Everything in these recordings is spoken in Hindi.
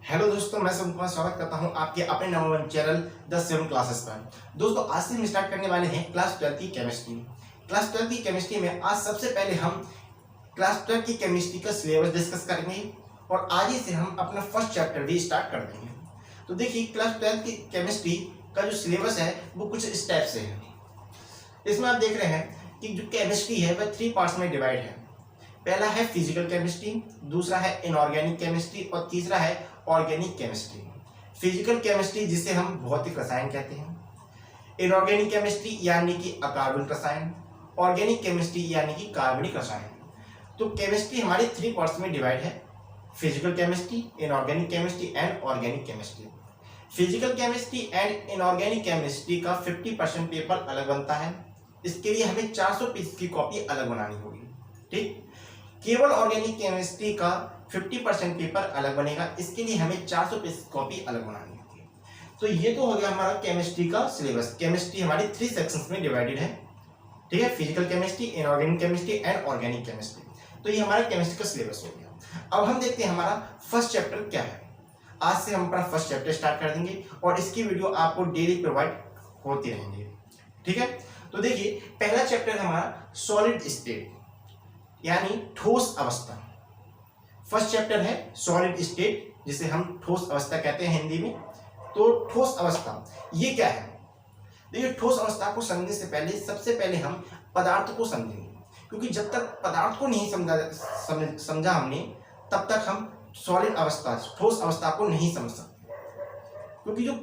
हेलो दोस्तों, मैं सबका स्वागत करता हूं आपके अपने नंबर 1 चैनल 10 क्लासेस पर। दोस्तों, आज से हम स्टार्ट करने वाले हैं क्लास 12 की केमिस्ट्री। क्लास 12 की केमिस्ट्री में आज सबसे पहले हम क्लास 12 की केमिस्ट्री का सिलेबस डिस्कस करेंगे और आज ही से हम अपना फर्स्ट चैप्टर भी स्टार्ट कर देंगे। तो देखिए, क्लास 12 की केमिस्ट्री का जो सिलेबस है वो कुछ इस टाइप से है। इसमें आप देख रहे हैं कि जो केमिस्ट्री है वह 3 पार्ट्स में डिवाइड है। पहला है फिजिकल केमिस्ट्री, दूसरा है इनऑर्गेनिक केमिस्ट्री और तीसरा है ऑर्गेनिक केमिस्ट्री। फिजिकल केमिस्ट्री जिसे हम भौतिक रसायन कहते हैं, इनऑर्गेनिक केमिस्ट्री यानी कि अकार्बनिक रसायन, ऑर्गेनिक केमिस्ट्री यानी कि कार्बनिक रसायन। तो केमिस्ट्री हमारी 3 पार्ट्स में डिवाइड है: physical chemistry, inorganic chemistry and organic chemistry. Physical chemistry and inorganic chemistry का 50% पेपर अलग बनता है। इसके लिए हमें 400 पीस की कॉपी अलग बनानी होगी। ठीक, केवल ऑर्गेनिक केमिस्ट्री का 50% पेपर अलग बनेगा। इसके लिए हमें 400 पीस कॉपी अलग बनानी होगी। तो ये तो हो गया हमारा केमिस्ट्री का सिलेबस। केमिस्ट्री हमारी 3 सेक्शंस में डिवाइडेड है। ठीक है, physical chemistry, inorganic chemistry and organic chemistry. तो ये हमारा केमिस्ट्री का सिलेबस हो गया। अब हम देखते हैं हमारा फर्स्ट चैप्टर क्या है। आज से हम अपना फर्स्ट चैप्टर स्टार्ट कर देंगे और इसकी वीडियो आपको डेली प्रोवाइड होती रहेंगी। ठीक है, तो देखिए, पहला चैप्टर हमारा सॉलिड स्टेट यानी ठोस अवस्था। फर्स्ट चैप्टर है सॉलिड स्टेट, जिसे हम ठोस अवस्था कहते हैं हिंदी में। तो ठोस अवस्था ये क्या है? देखिए, ठोस अवस्था को समझने से पहले सबसे पहले हम पदार्थ को समझेंगे, क्योंकि जब तक पदार्थ को नहीं समझा हमने, तब तक हम सॉलिड अवस्था, ठोस अवस्था को नहीं समझ सकते। क्योंकि जो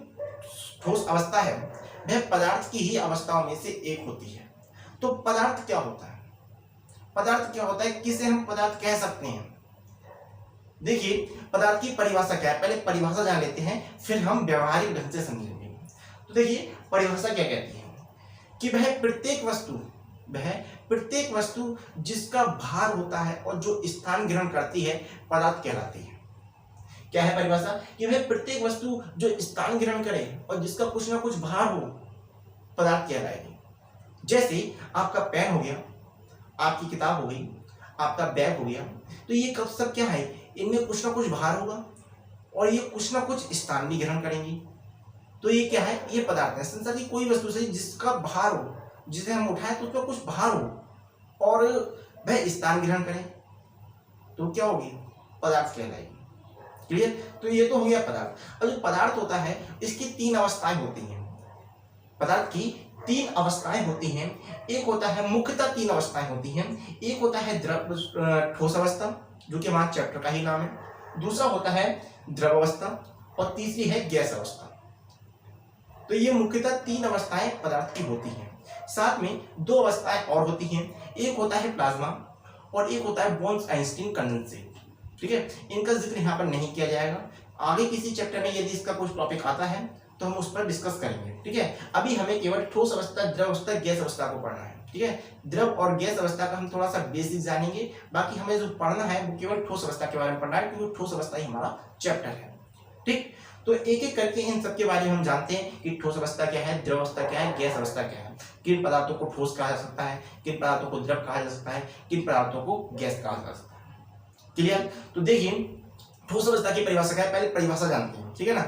ठोस अवस्था है वह पदार्थ की ही अवस्थाओं में से एक होती है। तो पदार्थ क्या होता है? पदार्थ क्या होता है, किसे हम पदार्थ कह सकते हैं? देखिए, पदार्थ की परिभाषा क्या है, पहले परिभाषा जान लेते हैं, फिर हम व्यवहारिक ढंग से समझेंगे। तो देखिए, परिभाषा क्या कहती है कि वह प्रत्येक वस्तु जिसका भार होता है और जो स्थान ग्रहण करती है पदार्थ कहलाती है। क्या है परिभाषा? कि वह प्रत्येक वस्तु जो स्थान ग्रहण करे और जिसका कुछ ना कुछ भार हो, पदार्थ कहलाएगी। जैसे आपका पेन हो गया, आपकी किताब हो गई, आपका बैग हो गया। तो ये कब सब क्या है, इनमें कुछ ना कुछ भार होगा और ये कुछ ना कुछ स्थान भी ग्रहण करेंगी। तो ये क्या है, ये पदार्थ है। संसार की कोई वस्तु से जिसका भार हो, जिसे हम उठाएं तो उसका कुछ भार हो और वह स्थान ग्रहण करे, तो क्या होगी, पदार्थ कहलाएगी। क्लियर? तो ये तो हो गया पदार्थ। और जो पदार्थ होता है इसकी 3 अवस्थाएं होती हैं। पदार्थ की 3 अवस्थाएं होती हैं। एक होता है, मुख्यतः 3 अवस्थाएं होती हैं। एक होता है ठोस अवस्था, जो कि हमारे चैप्टर का ही नाम है। दूसरा होता है द्रव अवस्था और तीसरी है गैस अवस्था। तो ये मुख्यतः 3 अवस्थाएं पदार्थ की होती हैं। साथ में 2 अवस्थाएं और होती हैं। एक होता है प्लाज्मा और एक होता है बोर्न-आइंस्टीन कंडेंसेट। ठीक है, इनका जिक्र यहाँ पर नहीं किया जाएगा। आगे किसी चैप्टर में यदि इसका कुछ टॉपिक आता है तो हम उस पर डिस्कस करेंगे। ठीक है, अभी हमें केवल ठोस अवस्था, द्रव अवस्था, गैस अवस्था को पढ़ना है। ठीक है, द्रव और गैस अवस्था का हम थोड़ा सा बेसिक जानेंगे। बाकी हमें जो पढ़ना है वो केवल ठोस अवस्था के बारे में पढ़ना है, क्योंकि ठोस अवस्था ही हमारा चैप्टर है। ठीक, तो एक एक करके इन सब के बारे में हम जानते हैं कि ठोस अवस्था क्या है, द्रव अवस्था क्या है, गैस अवस्था क्या है, किन पदार्थों को ठोस कहा जा सकता है, किन पदार्थों को द्रव कहा जा सकता है, किन पदार्थों को गैस कहा जा सकता है। क्लियर? तो देखिए, ठोस अवस्था की परिभाषा क्या है, पहले परिभाषा जानते हैं। ठीक है ना,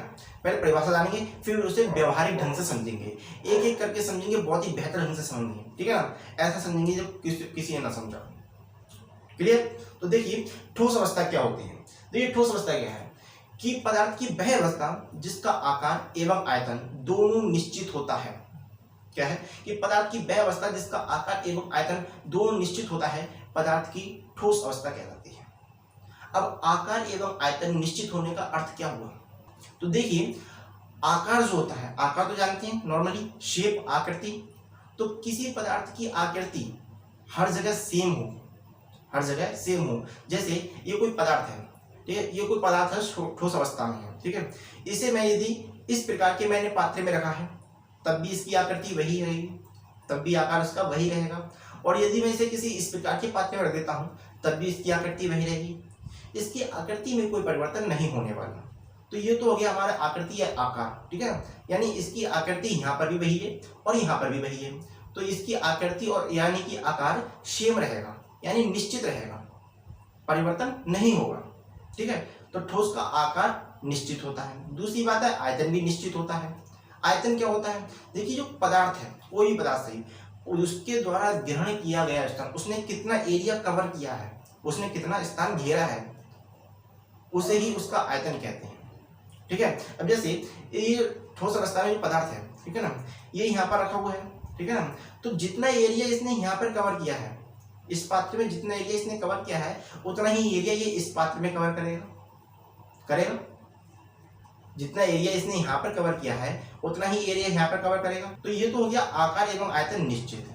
पहले परिभाषा जानेंगे, फिर उसे व्यवहारिक ढंग से समझेंगे। एक एक करके समझेंगे, बहुत ही बेहतर ढंग से समझेंगे। ठीक है ना, ऐसा समझेंगे जब किसी ने ना समझा। क्लियर? तो देखिए, ठोस अवस्था क्या होती है। देखिए, ठोस अवस्था क्या है कि पदार्थ की वह अवस्था जिसका आकार एवं आयतन दोनों निश्चित होता है। क्या है कि पदार्थ की वह अवस्था जिसका आकार एवं आयतन दोनों निश्चित होता है, पदार्थ की ठोस अवस्था कहलाती है। अब आकार एवं आयतन निश्चित होने का अर्थ क्या हुआ? तो देखिए, आकार जो होता है, आकार तो जानते हैं, नॉर्मली शेप, आकृति। तो किसी पदार्थ की आकृति हर जगह सेम हो, हर जगह सेम हो। जैसे ये कोई पदार्थ है, ठीक है, ये कोई पदार्थ है, ठोस अवस्था में है। ठीक है, इसे मैं यदि इस प्रकार के मैंने पात्र में रखा है, तब भी इसकी आकृति वही रहेगी, तब भी आकार उसका वही रहेगा। और यदि मैं इसे किसी इस प्रकार के पात्र में रख देता हूँ, तब भी इसकी आकृति वही रहेगी। इसकी आकृति में कोई परिवर्तन नहीं होने वाला। तो ये तो हो गया हमारा आकृति या आकार। ठीक है ना, यानी इसकी आकृति यहाँ पर भी वही है और यहाँ पर भी वही है। तो इसकी आकृति और यानी कि आकार सेम रहेगा, यानी निश्चित रहेगा, परिवर्तन नहीं होगा। ठीक है, तो ठोस का आकार निश्चित होता है। दूसरी बात है आयतन भी निश्चित होता है। आयतन क्या होता है, देखिए जो पदार्थ है, कोई भी पदार्थ सही, उसके द्वारा ग्रहण किया गया स्थान, उसने कितना एरिया कवर किया है, उसने कितना स्थान घेरा है, उसे ही उसका आयतन कहते हैं। ठीक है। अब जैसे ये ठोस अवस्था में जो पदार्थ है, ठीक है ना, ये यहाँ पर रखा हुआ है, ठीक है ना, तो जितना एरिया इसने यहाँ पर कवर किया है, इस पात्र में जितना एरिया इसने कवर किया है उतना ही एरिया ये इस पात्र में कवर करेगा। जितना एरिया इसने यहाँ पर कवर किया है उतना ही एरिया यहाँ पर कवर करेगा। तो ये तो हो गया आकार एवं आयतन निश्चित है।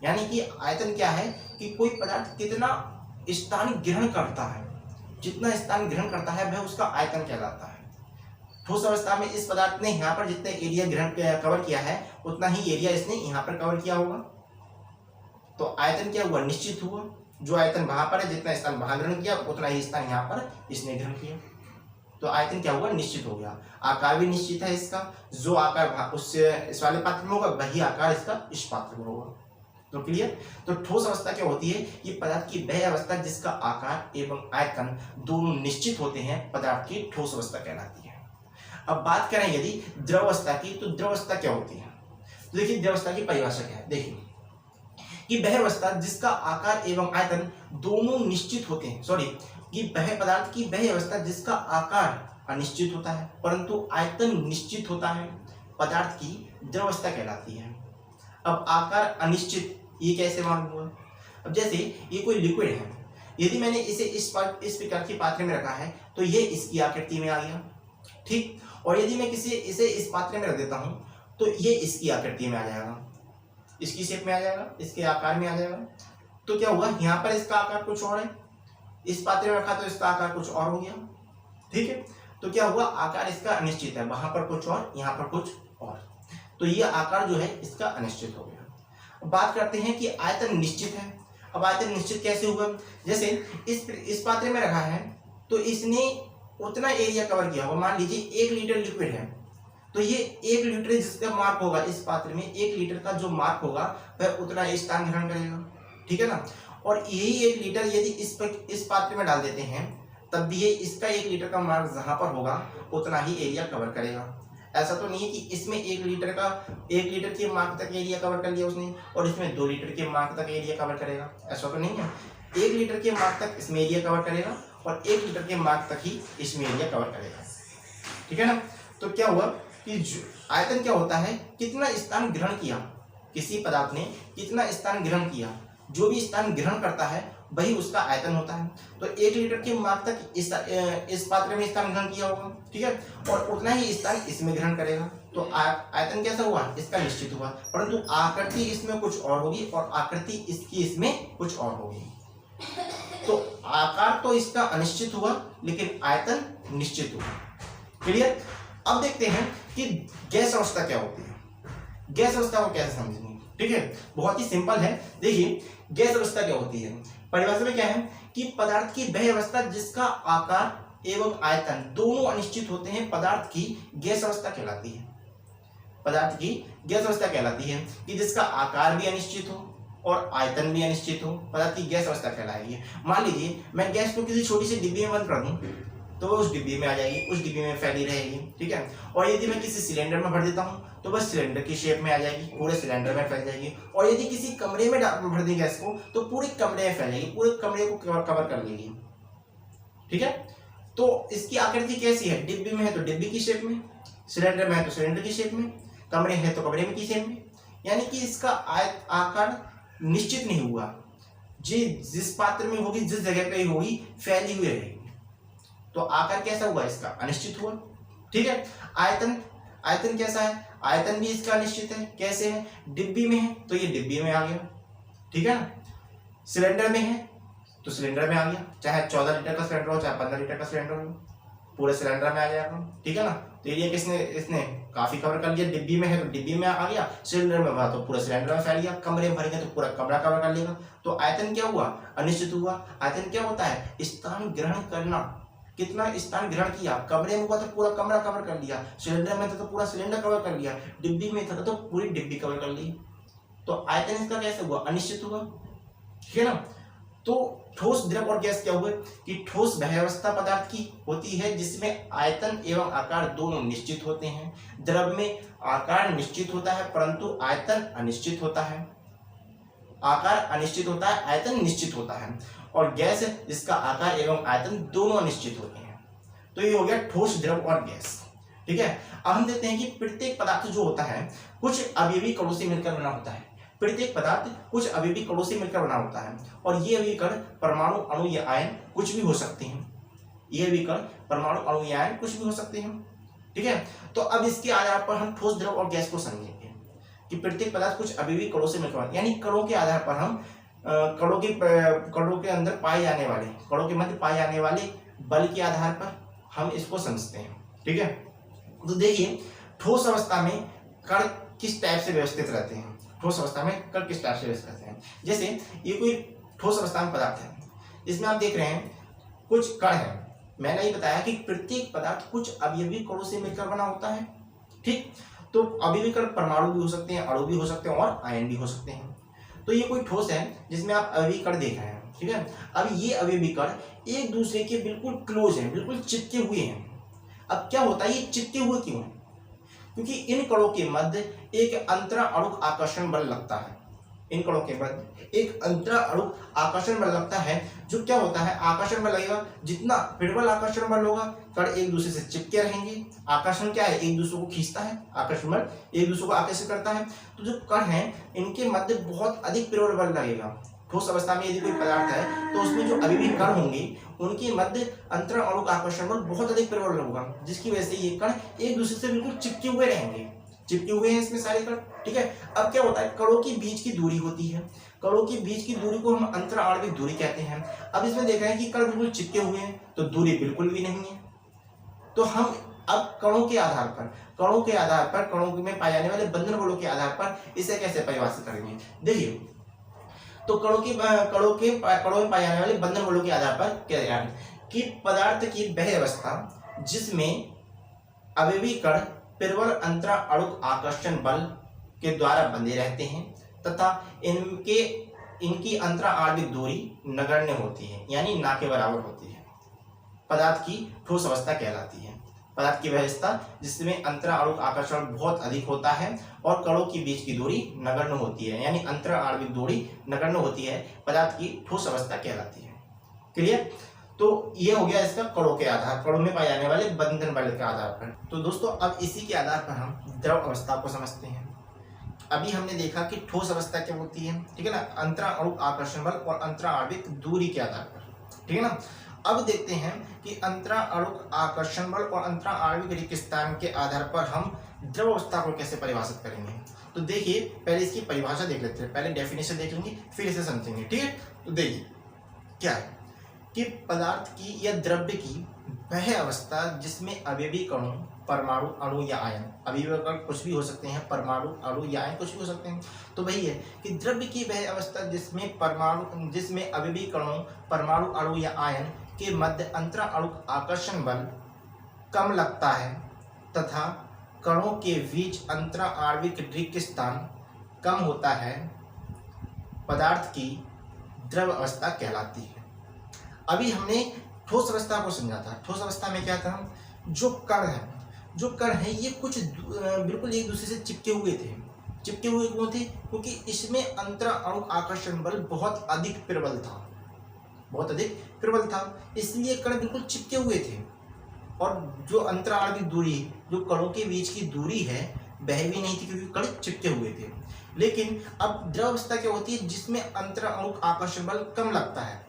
यानी कि आयतन क्या है कि कोई पदार्थ कितना स्थान ग्रहण करता है, जितना स्थान ग्रहण करता है वह उसका आयतन कहलाता है। ठोस अवस्था में इस पदार्थ ने यहाँ पर जितना एरिया ग्रहण कवर किया है उतना ही एरिया इसने यहाँ पर कवर किया होगा, तो आयतन क्या हुआ, निश्चित हुआ। जो आयतन वहां पर है, जितना स्थान वहां ग्रहण किया उतना ही स्थान यहाँ पर इसने ग्रहण किया, तो आयतन क्या हुआ, निश्चित हो गया। आकार भी निश्चित है इसका, जो आकार उससे इस वाले पात्र में होगा वही आकार इसका इस पात्र में होगा। तो क्लियर। तो ठोस अवस्था क्या होती है, ये पदार्थ की वह अवस्था जिसका आकार एवं आयतन दोनों निश्चित होते हैं, पदार्थ की ठोस अवस्था कहलाती है। अब बात करें यदि द्रव अवस्था की, तो द्रव अवस्था क्या होती है। तो देखिए द्रव अवस्था की परिभाषा क्या है, देखिए कि वह अवस्था जिसका आकार एवं आयतन दोनों निश्चित होते हैं, सॉरी, कि वह पदार्थ की वह अवस्था जिसका आकार अनिश्चित होता है परंतु आयतन निश्चित होता है, पदार्थ की द्रव अवस्था कहलाती है। अब आकार अनिश्चित ये कैसे मालूम हुआ। अब जैसे ये कोई लिक्विड है, यदि मैंने इसे इस प्रकार के पात्र में रखा है तो ये इसकी आकृति में आ गया, ठीक। और यदि मैं इसे इस पात्र में रख देता हूं तो ये इसकी आकृति में आ जाएगा, इसकी शेप में आ जाएगा, इसके आकार में आ जाएगा। तो क्या हुआ, यहाँ पर इसका आकार कुछ और है, इस पात्र में रखा तो इसका आकार कुछ और हो गया, ठीक है। तो क्या हुआ, आकार इसका अनिश्चित है, वहां पर कुछ और, यहाँ पर कुछ और, तो ये आकार जो है इसका अनिश्चित हो गया। बात करते हैं कि आयतन निश्चित है। अब आयतन निश्चित कैसे हुआ, जैसे इस पात्र में रखा है तो इसने उतना एरिया कवर किया होगा। मान लीजिए 1 लीटर लिक्विड है, तो ये 1 लीटर जिसका मार्क होगा इस पात्र में, 1 लीटर का जो मार्क होगा वह उतना स्थान ग्रहण करेगा, ठीक है ना। और यही 1 लीटर यदि इस पात्र में डाल देते हैं तब भी ये इसका 1 लीटर का मार्क जहां पर होगा उतना ही एरिया कवर करेगा। ऐसा तो नहीं है कि इसमें 1 लीटर के मार्क तक एरिया कवर कर लिया उसने और इसमें 2 लीटर के मार्क तक एरिया कवर करेगा, ऐसा तो नहीं है। 1 लीटर के मार्क तक इसमें एरिया कवर करेगा और 1 लीटर के मार्क तक ही इसमें एरिया कवर करेगा, ठीक है ना। तो क्या हुआ कि आयतन क्या होता है, कितना स्थान ग्रहण किया, किसी पदार्थ ने कितना स्थान ग्रहण किया, जो भी स्थान ग्रहण करता है वही उसका आयतन होता है। तो 1 लीटर के मार्क तक इस पात्र में स्थान ग्रहण किया होगा, ठीक है, और उतना ही स्थान इसमें ग्रहण करेगा, तो आयतन कैसा हुआ, इसका निश्चित हुआ। परंतु आकृति इसमें कुछ और होगी और आकृति इसकी इसमें कुछ और होगी। तो आकार तो इसका अनिश्चित हुआ लेकिन आयतन निश्चित हुआ। क्लियर। अब देखते हैं कि गैस अवस्था क्या होती है, गैस अवस्था को कैसे समझेंगे, ठीक है। बहुत ही सिंपल है। देखिए गैस अवस्था क्या होती है, परिभाषा में क्या है कि पदार्थ की वह अवस्था जिसका आकार एवं आयतन दोनों अनिश्चित होते हैं, पदार्थ की गैस अवस्था कहलाती है। पदार्थ की गैस अवस्था कहलाती है कि जिसका आकार भी अनिश्चित हो और आयतन भी अनिश्चित हो, पदार्थ की गैस अवस्था कहलाएगी। मान लीजिए मैं गैस को किसी छोटी सी डिब्बी में बंद कर दूं तो उस डिब्बी में आ जाएगी, उस डिब्बी में फैली रहेगी, ठीक है। और यदि मैं किसी सिलेंडर में भर देता हूँ तो बस सिलेंडर की शेप में आ जाएगी, पूरे सिलेंडर में फैल जाएगी। और यदि किसी कमरे में भर दें गैस को तो पूरे कमरे में फैलेगी, पूरे कमरे को कवर कर लेगी, ठीक है। तो इसकी आकृति कैसी है, डिब्बी में है तो डिब्बी की शेप में, सिलेंडर में है तो सिलेंडर की शेप में, कमरे है तो कमरे में की शेप में। यानी कि इसका आकार निश्चित नहीं हुआ, जिस पात्र में होगी, जिस जगह पे होगी, फैली हुई रहेगी। तो आकार कैसा हुआ, इसका अनिश्चित हुआ, ठीक है। आयतन कैसा है, आयतन भी इसका निश्चित है। कैसे है, डिब्बी में है तो ये डिब्बी में आ गया, ठीक है ना। सिलेंडर में है तो सिलेंडर में आ गया, चाहे 14 लीटर का सिलेंडर हो चाहे 15 लीटर का सिलेंडर हो, पूरे सिलेंडर में आ जाएगा, ठीक है ना। तो एरिया इसने काफी कवर कर लिया, डिब्बी में है तो डिब्बी में आ गया, सिलेंडर में हुआ तो पूरा सिलेंडर में फैल गया, कमरे में भरेंगे तो पूरा कमरा कवर कर लेगा। तो आयतन क्या हुआ, अनिश्चित हुआ। आयतन क्या होता है, स्थान ग्रहण करना, कितना स्थान ग्रहण किया। कमरे में हुआ तो पूरा कमरा कवर कर लिया, सिलेंडर में था तो पूरा सिलेंडर कवर कर लिया, डिब्बी में था तो पूरी डिब्बी कवर कर ली। तो आयतन इसका कैसे हुआ, अनिश्चित हुआ, ठीक है ना। तो ठोस, द्रव और गैस क्या हुए कि ठोस वह अवस्था पदार्थ की होती है जिसमें आयतन एवं आकार दोनों निश्चित होते हैं। द्रव में आकार निश्चित होता है परंतु आयतन अनिश्चित होता है। आकार अनिश्चित होता है, आयतन निश्चित होता है। और गैस जिसका आकार एवं आयतन दोनों अनिश्चित होते हैं। तो ये हो गया ठोस, द्रव और गैस। ठीक है। अब हम देखते हैं कि प्रत्येक पदार्थ जो होता है कुछ अवयवी कणों से मिलकर बना होता है। प्रत्येक पदार्थ कुछ अवयवी कणों से मिलकर बना होता है और ये अवयवी कण परमाणु, अणु या आयन कुछ भी हो सकते हैं। ये अवयवी कण परमाणु, अणु या आयन कुछ भी हो सकते हैं। ठीक है। तो अब इसके आधार पर हम ठोस, द्रव और गैस को समझेंगे कि प्रत्येक पदार्थ कुछ अवयवी कणों से मिलकर, यानी कणों के आधार पर हम कणों के अंदर पाए जाने वाले, कणों के मध्य पाए जाने वाले बल के आधार पर हम इसको समझते हैं। ठीक है। तो देखिए ठोस अवस्था में कण किस टाइप से व्यवस्थित रहते हैं। ठोस अवस्था में कण किस टाइप से व्यवस्थित रहते हैं, जैसे ये कोई ठोस अवस्था में पदार्थ है, इसमें आप देख रहे हैं कुछ कण है। मैंने ये बताया कि प्रत्येक पदार्थ कुछ अवयवी कणों से मिलकर बना होता है। ठीक। तो अवयवी कण परमाणु भी हो सकते हैं, अणु भी हो सकते हैं और आयन भी हो सकते हैं। तो ये कोई ठोस है जिसमें आप अवयवी कण देख रहे हैं। ठीक है। अब ये अवयवी कण एक दूसरे के बिल्कुल क्लोज हैं, बिल्कुल चिपके हुए हैं। अब क्या होता है, ये चिपके हुए क्यों हैं? क्योंकि इन कणों के मध्य एक अंतराणुक आकर्षण बल लगता है। इन कणों के मध्य एक अंतराणुक आकर्षण बल लगता है। जो क्या होता है, आकर्षण बल लगेगा, जितना प्रबल आकर्षण बल होगा कण एक दूसरे से चिपके रहेंगे। आकर्षण क्या है, एक दूसरे को खींचता है, आकर्षण बल एक दूसरे को आकर्षित करता है। तो जो कण है इनके मध्य बहुत अधिक प्रबल बल लगेगा। ठोस अवस्था में यदि कोई पदार्थ है तो उसमें जो अवयवी कण होंगे उनके मध्य अंतराणुक आकर्षण बल बहुत अधिक प्रबल होगा, जिसकी वजह से ये कण एक दूसरे से बिल्कुल चिपके हुए रहेंगे। चिपके हुए हैं इसमें सारे कण। ठीक है। अब क्या होता है, कणों के बीच की दूरी होती है। कणों के बीच की दूरी को हम अंतराणविक दूरी कहते हैं। अब इसमें देख रहे हैं कि कण बिल्कुल चिपके हुए हैं तो दूरी बिल्कुल भी नहीं है। तो हम अब कणों के आधार पर कणों में पाए जाने वाले बंधन बलों के आधार पर इसे कैसे परिभाषित करेंगे। देखिए तो कणों में पाए जाने वाले बंधन बलों के आधार पर क्या है कि पदार्थ की वह अवस्था जिसमें अवयवी कण प्रबल अंतराणुक आकर्षण बल के द्वारा बंधे रहते हैं तथा इनकी अंतराणविक दूरी नगण्य होती है, यानी ना के बराबर होती है, पदार्थ की ठोस अवस्था कहलाती है। पदार्थ की व्यवस्था जिसमें अंतराणुक आकर्षण बहुत अधिक होता है और कणों के बीच की दूरी नगण्य होती है, यानी अंतराणविक दूरी नगण्य होती है, पदार्थ की ठोस अवस्था कहलाती है। क्लियर। तो ये हो गया इसका कणों के आधार, कणों में पाए जाने वाले बंधन बल के आधार पर। तो दोस्तों अब इसी के आधार पर हम द्रव अवस्था को समझते हैं। अभी हमने देखा कि ठोस अवस्था क्या होती है, ठीक है ना, अंतराणुक आकर्षण बल और अंतराणविक दूरी के आधार पर। ठीक है ना। अब देखते हैं कि अंतराणुक आकर्षण बल और अंतराणविक रिक्त स्थान के आधार पर हम द्रव अवस्था को कैसे परिभाषित करेंगे। तो देखिए पहले इसकी परिभाषा देख लेते हैं, पहले डेफिनेशन देख लेंगे फिर इसे समझेंगे। ठीक है। तो देखिए क्या है कि पदार्थ की या द्रव्य की वह अवस्था जिसमें अवयवी कणों, परमाणु, अणु या आयन, अवयवी कण कुछ भी हो सकते हैं, परमाणु, अणु या आयन कुछ भी हो सकते हैं। तो वही है कि द्रव्य की वह अवस्था जिसमें अवयवी कणों, परमाणु, अणु या आयन के मध्य अंतराणुक आकर्षण बल कम लगता है तथा कणों के बीच अंतराणविक रिक्त स्थान कम होता है, पदार्थ की द्रव अवस्था कहलाती है। अभी हमने ठोस अवस्था को समझा था। ठोस अवस्था में क्या था, जो कण है ये कुछ बिल्कुल एक दूसरे से चिपके हुए थे। चिपके हुए क्यों थे, क्योंकि इसमें अंतराणुक आकर्षण बल बहुत अधिक प्रबल था, इसलिए कण बिल्कुल चिपके हुए थे। और जो अंतराणविक दूरी, जो कणों के बीच की दूरी है वह भी नहीं थी क्योंकि कण चिपके हुए थे। लेकिन अब द्रव अवस्था क्या होती है, जिसमें अंतराणुक आकर्षण बल कम लगता है।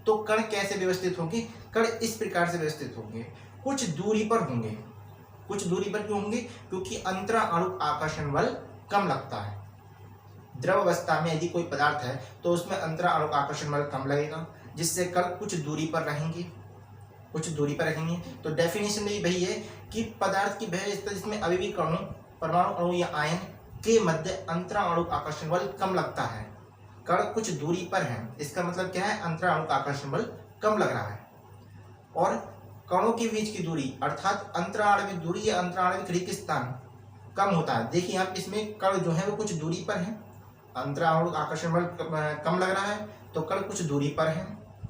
तो कण कैसे व्यवस्थित होंगे, कण इस प्रकार से व्यवस्थित होंगे, कुछ दूरी पर होंगे। कुछ दूरी पर क्यों होंगे, क्योंकि अंतराणुक आकर्षण बल कम लगता है। द्रव अवस्था में यदि कोई पदार्थ है तो उसमें अंतराणुक आकर्षण बल कम लगेगा, जिससे कण कुछ दूरी पर रहेंगे। तो डेफिनेशन भी वही है कि पदार्थ की वह अवस्था जिसमें अवयवी कणों, परमाणु, अणु या आयन के मध्य अंतराणुक आकर्षण बल कम लगता है, कण कुछ दूरी पर है। इसका मतलब क्या है, अंतराणुक आकर्षण बल कम लग रहा है और कणों के बीच की दूरी अर्थात अंतराणविक दूरी या अंतराणविक रिक्त स्थान कम होता है। देखिए आप इसमें कण जो है वो कुछ दूरी पर है, अंतराणुक आकर्षण बल कम लग रहा है, तो कण कुछ दूरी पर है,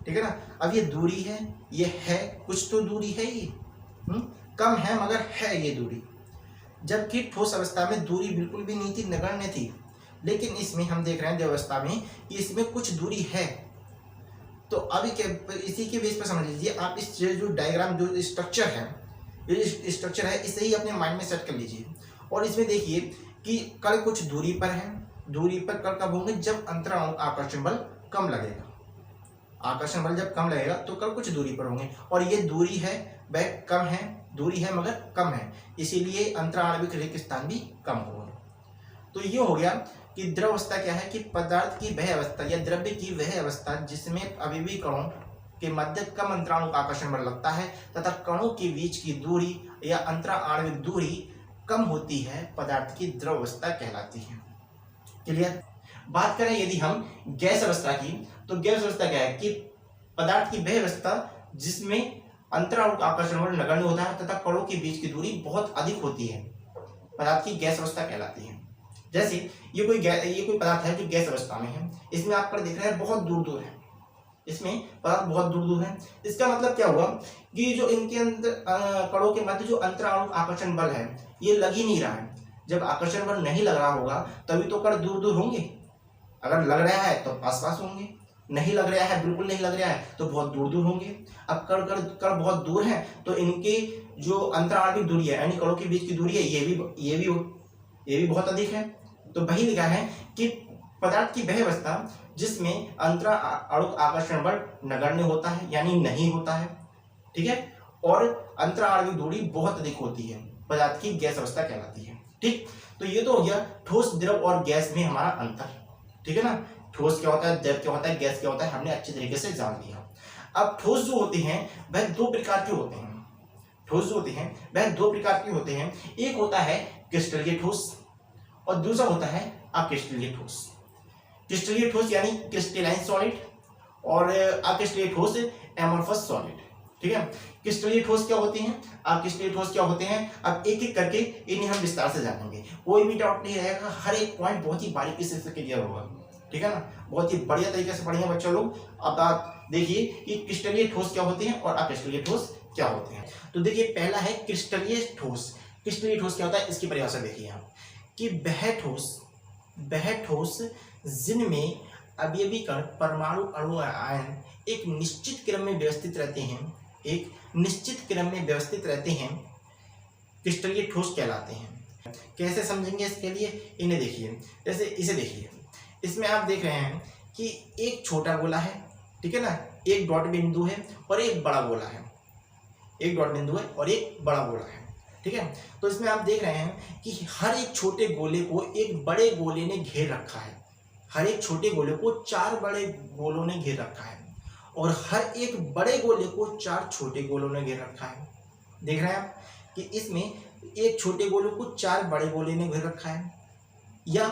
ठीक है ना। अब ये दूरी है, ये है, कुछ तो दूरी है ये, कम है मगर है ये दूरी। जबकि ठोस अवस्था में दूरी बिल्कुल भी नहीं थी, नगण्य थी, लेकिन इसमें हम देख रहे हैं द्रवावस्था में कि इसमें कुछ दूरी है। तो अभी इसी के बेस पर समझ लीजिए आप, इस जो डायग्राम जो स्ट्रक्चर है, ये स्ट्रक्चर है, इसे ही अपने माइंड में सेट कर लीजिए। और इसमें देखिए कि कण कुछ दूरी पर है, दूरी पर कण कब होंगे, जब अंतराणु आकर्षण बल कम लगेगा। आकर्षण बल जब कम लगेगा तो कण कुछ दूरी पर होंगे, और ये दूरी है वह कम है, दूरी है मगर कम है, इसीलिए अंतराणविक रिक्त स्थान भी कम होगा। तो ये हो गया कि द्रव अवस्था क्या है, कि पदार्थ की वह अवस्था या द्रव्य की वह अवस्था जिसमें अभी भी कणों के मध्य कम अंतराणु का आकर्षण बल लगता है तथा कणों के बीच की दूरी या अंतराणविक दूरी कम होती है, पदार्थ की द्रव अवस्था कहलाती है। क्लियर। बात करें यदि हम गैस अवस्था की, तो गैस अवस्था क्या है कि पदार्थ की वह अवस्था जिसमें अंतराणु का आकर्षण बल नगण्य होता है तथा कणों के बीच की दूरी बहुत अधिक होती है, पदार्थ की गैस अवस्था कहलाती है। जैसे ये कोई पदार्थ है जो गैस अवस्था में है, इसमें आप देख रहे हैं बहुत दूर दूर है, इसमें पदार्थ बहुत दूर दूर है। इसका मतलब क्या हुआ कि जो इनके अंदर कणों के मध्य जो अंतराणु आकर्षण बल है ये लग ही नहीं रहा है। जब आकर्षण बल नहीं लग रहा होगा तभी तो कण दूर दूर होंगे, अगर लग रहा है तो पास पास होंगे, नहीं लग रहा है, बिल्कुल नहीं लग रहा है तो बहुत दूर दूर होंगे। अब कण बहुत दूर है तो इनके जो अंतराणविक दूरी है यानी कणों के बीच की दूरी है ये भी बहुत अधिक है। तो वही लिखा है कि पदार्थ की वह अवस्था जिसमें अंतराणु आकर्षण बल नगण्य होता है यानी नहीं होता है, ठीक है, और अंतराणविक दूरी बहुत अधिक होती है, पदार्थ की गैस अवस्था कहलाती है। ठीक, तो ये तो हो गया ठोस, द्रव और गैस में हमारा अंतर, ठीक है ना। ठोस क्या होता है, द्रव क्या होता है, गैस क्या होता है, हमने अच्छी तरीके से जान लिया। अब ठोस जो होते हैं वह दो प्रकार के होते हैं। ठोस जो होते हैं वह दो प्रकार के होते हैं, एक होता है क्रिस्टलीय ठोस और दूसरा होता है अक्रिस्टलीय ठोस। क्रिस्टलीय ठोस यानी क्रिस्टलाइन सॉलिड और अक्रिस्टलीय ठोस एमोर्फस सॉलिड, ठीक है। क्रिस्टलीय ठोस क्या होते हैं, अक्रिस्टलीय ठोस क्या होते हैं, अब एक एक करके इन्हें हम विस्तार से जानेंगे, कोई भी डाउट नहीं रहेगा, हर एक पॉइंट बहुत ही बारीकी से क्लियर होगा, ठीक है ना। बहुत ही बढ़िया तरीके से पढ़ेंगे बच्चों लोग। अब आप देखिए कि क्रिस्टलीय ठोस क्या होते हैं और अक्रिस्टलीय ठोस क्या होते हैं। तो देखिए पहला है क्रिस्टलीय ठोस। क्रिस्टलीय ठोस क्या होता है, इसकी परिभाषा देखिए आप कि वह ठोस जिनमें अवयवी कण, परमाणु, अणु, आयन एक निश्चित क्रम में व्यवस्थित रहते हैं, एक निश्चित क्रम में व्यवस्थित रहते हैं, क्रिस्टलीय ठोस कहलाते हैं। कैसे समझेंगे इसके लिए, इन्हें देखिए, जैसे इसे देखिए, इसमें आप देख रहे हैं कि एक छोटा गोला है, ठीक है ना, एक डॉट बिंदु है और एक बड़ा गोला है, एक डॉट बिंदु है और एक बड़ा गोला है, ठीक है। तो इसमें आप देख रहे हैं कि हर एक छोटे गोले को एक बड़े गोले ने घेर रखा है, हर एक छोटे गोले को 4 बड़े गोलों ने घेर रखा है और हर एक बड़े गोले को 4 छोटे गोलों ने घेर रखा है। देख रहे हैं आप कि इसमें एक छोटे गोले को 4 बड़े गोले ने घेर रखा है या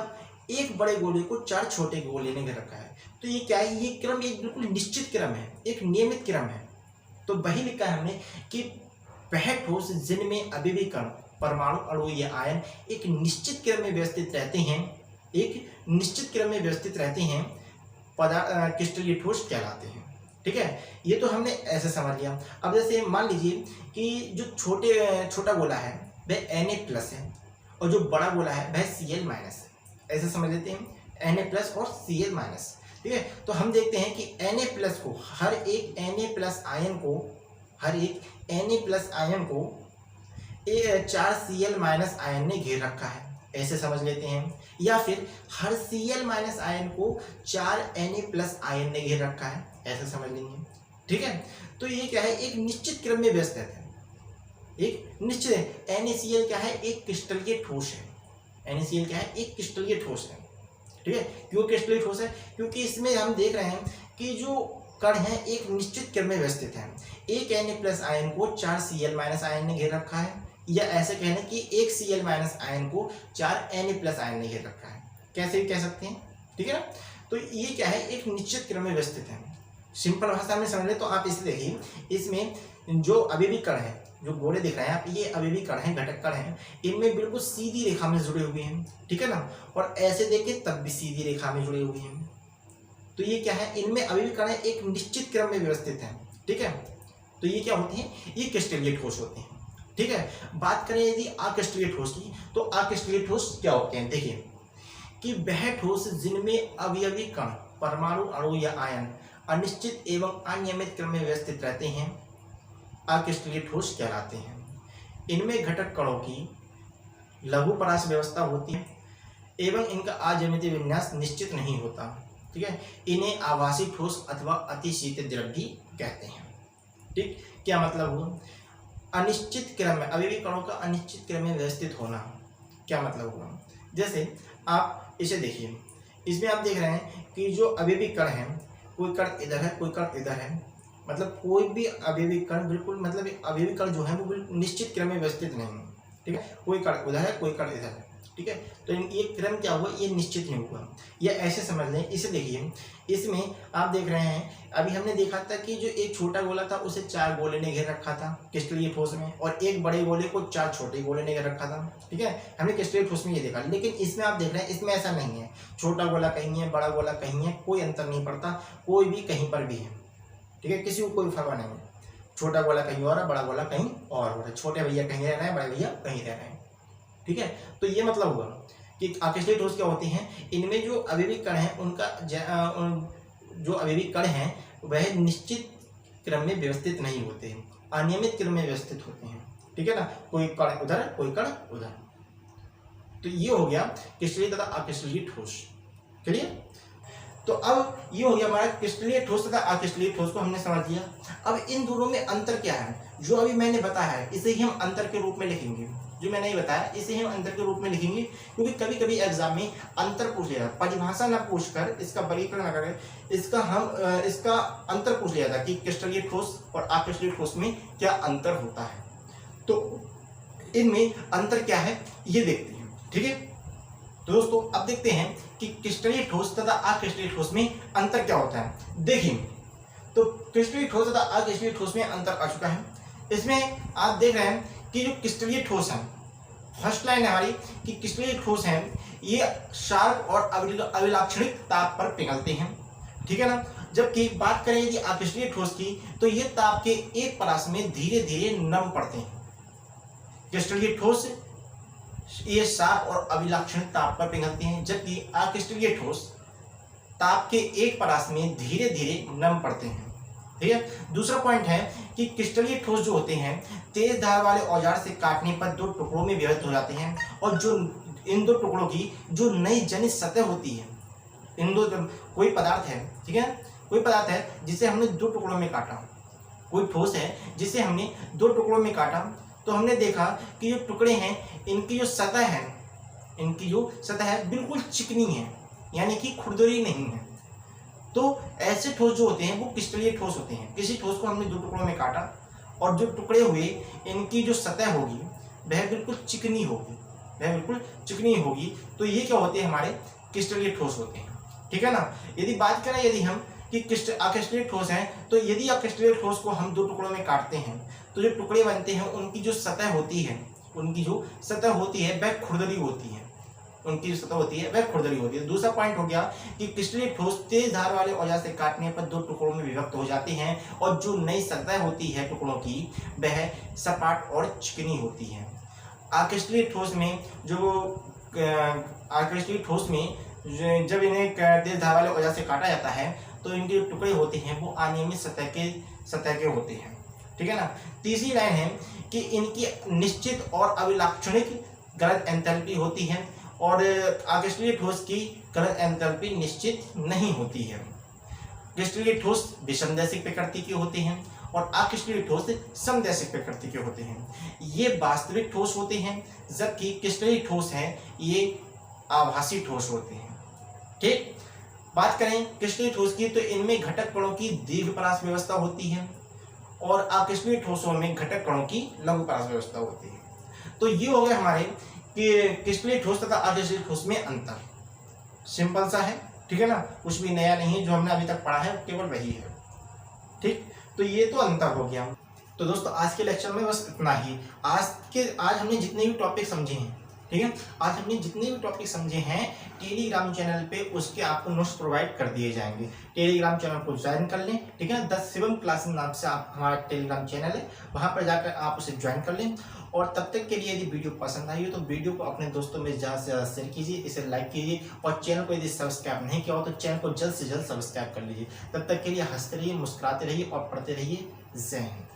एक बड़े गोले को 4 छोटे गोले ने घेर रखा है। तो ये क्या है, ये क्रम एक बिल्कुल निश्चित क्रम है, एक नियमित क्रम है। तो वही लिखा है हमने कि वह ठोस जिनमें अवयवी कण, परमाणु, अणु या आयन एक निश्चित क्रम में व्यवस्थित रहते हैं, एक निश्चित क्रम में व्यवस्थित रहते हैं, क्रिस्टलीय ठोस कहलाते हैं, ठीक है। ये तो हमने ऐसे समझ लिया। अब जैसे मान लीजिए कि जो छोटा गोला है वह Na+ है और जो बड़ा गोला है वह Cl- है, ऐसे समझ लेते हैं Na+ और Cl-, ठीक है। तो हम देखते हैं कि Na+ को, हर एक Na+ आयन को 4 Cl- आयन ने घेर रखा है, ऐसे समझ लेते हैं। या फिर हर Cl- आयन को 4 Na+ आयन ने घेर रखा है, ऐसे समझ लेंगे, ठीक है। तो ये क्या है, एक निश्चित क्रम में व्यवस्थित है, एक निश्चित। NaCl क्या है, एक क्रिस्टलीय ठोस है। NaCl क्या है, एक क्रिस्टलीय ठोस है, ठीक है। क्यों क्रिस्टलीय ठोस है, क्योंकि इसमें हम देख रहे हैं कि जो कण है एक निश्चित क्रम में व्यवस्थित है। एक Na+ आयन को 4 Cl- आयन ने घेर रखा है, या ऐसे कहने कि एक Cl- आयन को 4 Na+ आयन ने घेर रखा है, कैसे भी कह सकते हैं, ठीक है ना। तो ये क्या है, एक निश्चित क्रम में व्यवस्थित है। सिंपल भाषा में समझ ले तो आप इसे देखिए, इसमें जो अवयवी कण है, जो गोले दिख रहे हैं आप, ये अवयवी कण हैं, घटक कण हैं, इनमें बिल्कुल सीधी रेखा में जुड़े हुए हैं, ठीक है ना। और ऐसे देखें तब भी सीधी रेखा में जुड़े हुए हैं। तो तो ये क्या है, इनमें अभी भी कण एक निश्चित क्रम में व्यवस्थित है। ठीक है, तो ये क्या होते हैं, ये क्रिस्टलीय ठोस होते हैं। ठीक है, बात करें यदि अक्रिस्टलीय ठोस की, तो अक्रिस्टलीय ठोस क्या होते हैं, देखिए कि वह ठोस जिनमें अवयवी कण, परमाणु, अणु या आयन अनिश्चित एवं अनियमित क्रम में व्यवस्थित रहते हैं, अक्रिस्टलीय ठोस कहलाते हैं। इनमें घटक कणों की लघु परास व्यवस्था होती है एवं इनका अज्यामितीय विन्यास निश्चित नहीं होता। ठीक है, इन्हें आभासी ठोस अथवा अतिशीत द्रव भी कहते हैं। ठीक, क्या मतलब हुआ, अनिश्चित क्रम में अवयवी कणों का अनिश्चित क्रम में व्यवस्थित होना, क्या मतलब हुआ, जैसे आप इसे देखिए, इसमें आप देख रहे हैं कि जो अवयवी कण हैं, कोई कण इधर है, कोई कण इधर है, मतलब कोई भी अवयवी कण बिल्कुल, मतलब अवयवी कण जो है वो बिल्कुल निश्चित क्रम में व्यवस्थित नहीं है। ठीक है, कोई कण उधर है, कोई कण इधर है। ठीक है, तो ये क्रम क्या हुआ, ये निश्चित नहीं हुआ, या ऐसे समझ लें। इसे देखिए, इसमें आप देख रहे हैं, अभी हमने देखा था कि जो एक छोटा गोला था उसे 4 गोले ने घेर रखा था क्रिस्टलीय ठोस में, और एक बड़े गोले को 4 छोटे गोले ने घेर रखा था। ठीक है, हमने क्रिस्टलीय ठोस में ये देखा, लेकिन इसमें आप देख रहे हैं, इसमें ऐसा नहीं है, छोटा गोला कहीं है, बड़ा गोला कहीं है, कोई अंतर नहीं पड़ता, कोई भी कहीं पर भी है। ठीक है, किसी को कोई फर्क नहीं है, छोटा गोला कहीं और है, बड़ा गोला कहीं और हो रहा है, छोटे भैया कहीं रह रहे हैं, बड़े भैया कहीं रह रहे हैं। ठीक है, तो ये मतलब हुआ कि अक्रिस्टलीय ठोस क्या होती हैं, इनमें जो अवयवी कण हैं उनका जो अवयवी कण हैं वह निश्चित क्रम में व्यवस्थित नहीं होते हैं, अनियमित क्रम में व्यवस्थित होते हैं। ठीक है ना, कोई कण उधर, कोई कण उधर। तो ये हो गया क्रिस्टलीय तथा अक्रिस्टलीय ठोस। क्लियर, तो अब ये हो गया हमारा क्रिस्टलीय ठोस तथा अक्रिस्टलीय ठोस को हमने समझ लिया। अब इन दोनों में अंतर क्या है, जो अभी मैंने बताया है इसे ही हम अंतर के रूप में लिखेंगे, जो मैंने नहीं बताया इसे हम अंतर के रूप में लिखेंगे, क्योंकि कभी कभी एग्जाम में अंतर पूछ लिया, परिभाषा ना पूछकर, इसका वर्गीकरण ना करें, इसका अंतर पूछ लिया था कि क्रिस्टलीय ठोस और अक्रिस्टलीय ठोस में क्या अंतर होता है। तो इनमें अंतर क्या है ये देखते हैं। ठीक है, तो दोस्तों अब देखते हैं कि क्रिस्टलीय ठोस तथा अक्रिस्टलीय ठोस में अंतर क्या होता है। देखिए, तो क्रिस्टलीय ठोस तथा अक्रिस्टलीय ठोस में अंतर आ चुका है। इसमें आप देख रहे हैं कि जो क्रिस्टलीय ठोस है, फर्स्ट लाइन है हमारी कि क्रिस्टलीय ठोस है, ये शार्प और अभिलाक्षणिक ताप पर पिघलते हैं। ठीक है ना, जबकि बात करें यदि अक्रिस्टलीय ठोस की, तो ये ताप के एक परास में धीरे धीरे नम पड़ते हैं। क्रिस्टलीय ठोस ये शार्प और अभिलाक्षणिक ताप पर पिघलते हैं, जबकि अक्रिस्टलीय ठोस ताप के एक परास में धीरे धीरे नम पड़ते हैं। ठीक है, दूसरा पॉइंट है कि क्रिस्टलीय ठोस जो होते हैं तेज धार वाले औजार से काटने पर 2 टुकड़ों में विभक्त हो जाते हैं, और जो इन 2 टुकड़ों की जो नई जनित सतह होती है, इन दो, कोई पदार्थ है, ठीक है, कोई पदार्थ है जिसे हमने 2 टुकड़ों में काटा, कोई ठोस है जिसे हमने 2 टुकड़ों में काटा, तो हमने देखा कि जो टुकड़े हैं इनकी जो सतह है, इनकी जो सतह है बिल्कुल चिकनी है, यानी कि खुरदरी नहीं है। तो ऐसे ठोस जो होते हैं वो क्रिस्टलीय ठोस होते हैं। किसी ठोस को हमने 2 टुकड़ों में काटा और जो टुकड़े हुए इनकी जो सतह होगी वह बिल्कुल चिकनी होगी, वह बिल्कुल चिकनी होगी, तो ये क्या होते हैं, हमारे क्रिस्टलीय ठोस होते हैं। ठीक है ना, यदि बात करें यदि हम कि अक्रिस्टलीय ठोस हैं, तो यदि अक्रिस्टलीय ठोस को हम 2 टुकड़ों में काटते हैं तो जो टुकड़े बनते हैं उनकी जो सतह होती है, उनकी जो सतह होती है वह खुरदरी होती है, उनकी सतह होती है वह खुरदरी होती है। दूसरा पॉइंट हो गया कि क्रिस्टलीय ठोस तेज धार वाले औजार से काटने पर 2 टुकड़ों में विभक्त हो जाते हैं, और जो नई सतह होती है टुकड़ों की वह सपाट और चिकनी होती है। अक्रिस्टलीय ठोस में जब इन्हें तेज धार वाले औजार से काटा जाता है तो इनके जो टुकड़े होते हैं वो अनियमित सतह के होते हैं। ठीक है ना, तीसरी लाइन है कि इनकी निश्चित और अभिलाक्षणिक गलत एंथैल्पी होती है, और अक्रिस्टलीय ठोस की गलत एंथैल्पी निश्चित नहीं होती है। क्रिस्टलीय ठोस विषमदैशिक प्रकृति के होते हैं और अक्रिस्टलीय ठोस समदैशिक प्रकृति के होते हैं। ये वास्तविक ठोस होते हैं, जबकि क्रिस्टलीय ठोस हैं ये आभासी ठोस होते हैं। ठीक, बात करें क्रिस्टलीय ठोस की, तो इनमें घटक कणों की दीर्घपरास व्यवस्था होती है और अक्रिस्टलीय ठोसों में घटक कणों की लघुपरास व्यवस्था होती है। तो ये हो गए हमारे कि क्रिस्टलीय ठोस तथा अक्रिस्टलीय ठोस में अंतर। सिंपल सा है, ठीक है ना, कुछ भी नया नहीं है, जो हमने अभी तक पढ़ा है केवल वही है। ठीक, तो ये तो अंतर हो गया। तो दोस्तों आज के लेक्चर में बस इतना ही। आज हमने जितने भी टॉपिक समझे हैं, ठीक है। आज हमने जितने भी टॉपिक समझे हैं टेलीग्राम चैनल पे उसके आपको नोट्स प्रोवाइड कर दिए जाएंगे। टेलीग्राम चैनल को ज्वाइन कर लें, ठीक है। द शिवम क्लासेस नाम से आप हमारा टेलीग्राम चैनल है, वहां पर जाकर आप उसे ज्वाइन कर लें। और तब तक के लिए यदि वीडियो पसंद आई हो तो वीडियो को अपने दोस्तों में ज़्यादा से ज़्यादा शेयर कीजिए, इसे लाइक कीजिए और चैनल को यदि सब्सक्राइब नहीं किया हो तो चैनल को जल्द से जल्द सब्सक्राइब कर लीजिए। तब तक के लिए हंसते रहिए, मुस्कुराते रहिए और पढ़ते रहिए। जय हिंद।